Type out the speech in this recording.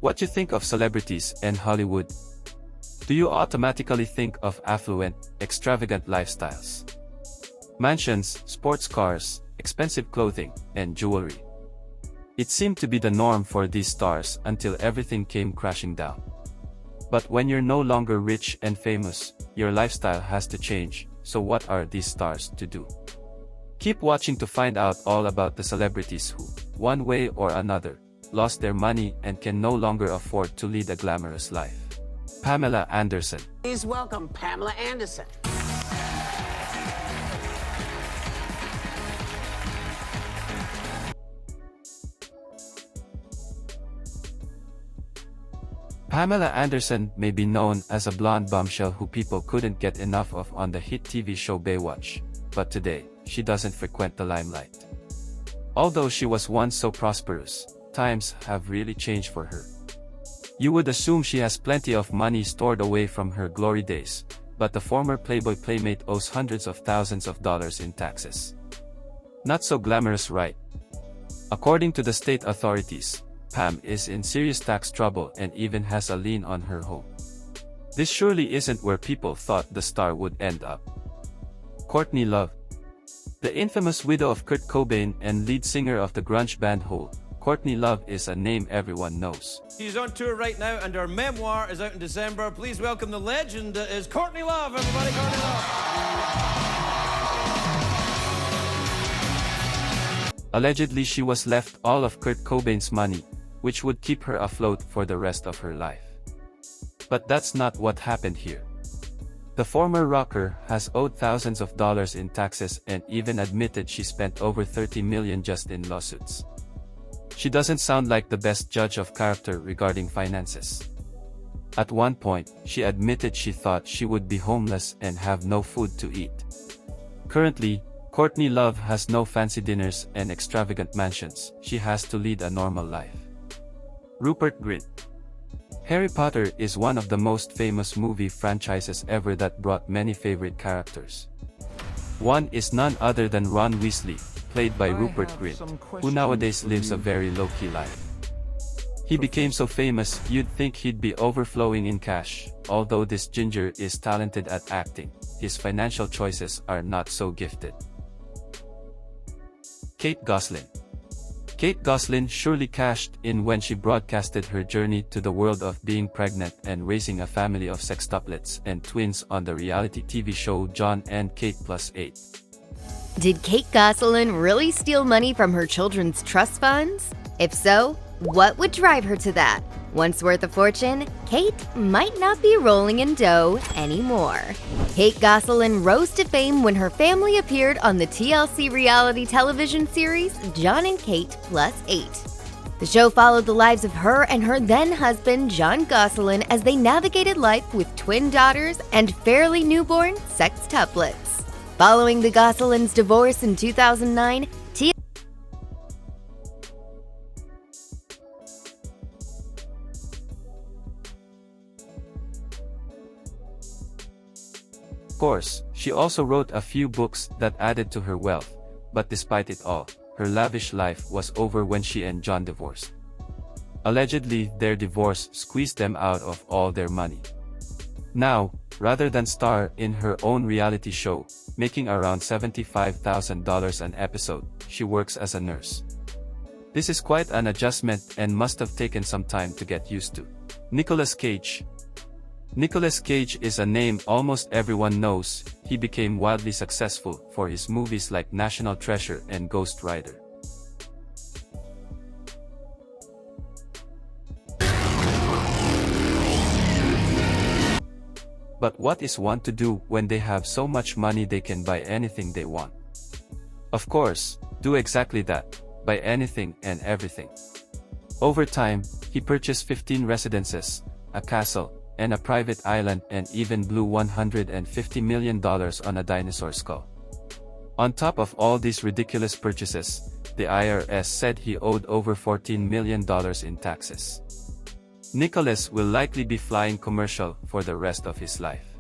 What you think of celebrities and Hollywood? Do you automatically think of affluent, extravagant lifestyles? Mansions, sports cars, expensive clothing, and jewelry. It seemed to be the norm for these stars until everything came crashing down. But when you're no longer rich and famous, your lifestyle has to change, so what are these stars to do? Keep watching to find out all about the celebrities who, one way or another, lost their money and can no longer afford to lead a glamorous life. Pamela Anderson. Please welcome Pamela Anderson. Pamela Anderson may be known as a blonde bombshell who people couldn't get enough of on the hit TV show Baywatch, but today, she doesn't frequent the limelight. Although she was once so prosperous, times have really changed for her. You would assume she has plenty of money stored away from her glory days, but the former Playboy playmate owes hundreds of thousands of dollars in taxes. Not so glamorous, right? According to the state authorities, Pam is in serious tax trouble and even has a lien on her home. This surely isn't where people thought the star would end up. Courtney Love. The infamous widow of Kurt Cobain and lead singer of the grunge band Hole, Courtney Love is a name everyone knows. She's on tour right now and her memoir is out in December. Please welcome the legend that is Courtney Love, everybody. Courtney Love. Allegedly, she was left all of Kurt Cobain's money, which would keep her afloat for the rest of her life. But that's not what happened here. The former rocker has owed thousands of dollars in taxes and even admitted she spent over $30 million just in lawsuits. She doesn't sound like the best judge of character regarding finances. At one point, she admitted she thought she would be homeless and have no food to eat. Currently, Courtney Love has no fancy dinners and extravagant mansions. She has to lead a normal life. Rupert Grint. Harry Potter is one of the most famous movie franchises ever that brought many favorite characters. One is none other than Ron Weasley, played by Rupert Grint, who nowadays lives a very low-key life. He became so famous, you'd think he'd be overflowing in cash. Although this ginger is talented at acting, his financial choices are not so gifted. Kate Gosselin. Kate Gosselin surely cashed in when she broadcasted her journey to the world of being pregnant and raising a family of sextuplets and twins on the reality TV show John and Kate Plus 8. Did Kate Gosselin really steal money from her children's trust funds? If so, what would drive her to that? Once worth a fortune, Kate might not be rolling in dough anymore. Kate Gosselin rose to fame when her family appeared on the TLC reality television series John and Kate Plus 8. The show followed the lives of her and her then-husband John Gosselin as they navigated life with twin daughters and fairly newborn sextuplets. Following the Gosselins' divorce in 2009, Of course, she also wrote a few books that added to her wealth, but despite it all, her lavish life was over when she and John divorced. Allegedly, their divorce squeezed them out of all their money. Now, rather than star in her own reality show, making around $75,000 an episode, she works as a nurse. This is quite an adjustment and must have taken some time to get used to. Nicolas Cage. Nicolas Cage is a name almost everyone knows. He became wildly successful for his movies like National Treasure and Ghost Rider. But what is one to do when they have so much money they can buy anything they want? Of course, do exactly that, buy anything and everything. Over time, he purchased 15 residences, a castle, and a private island, and even blew $150 million on a dinosaur skull. On top of all these ridiculous purchases, the IRS said he owed over $14 million in taxes. Nicholas will likely be flying commercial for the rest of his life.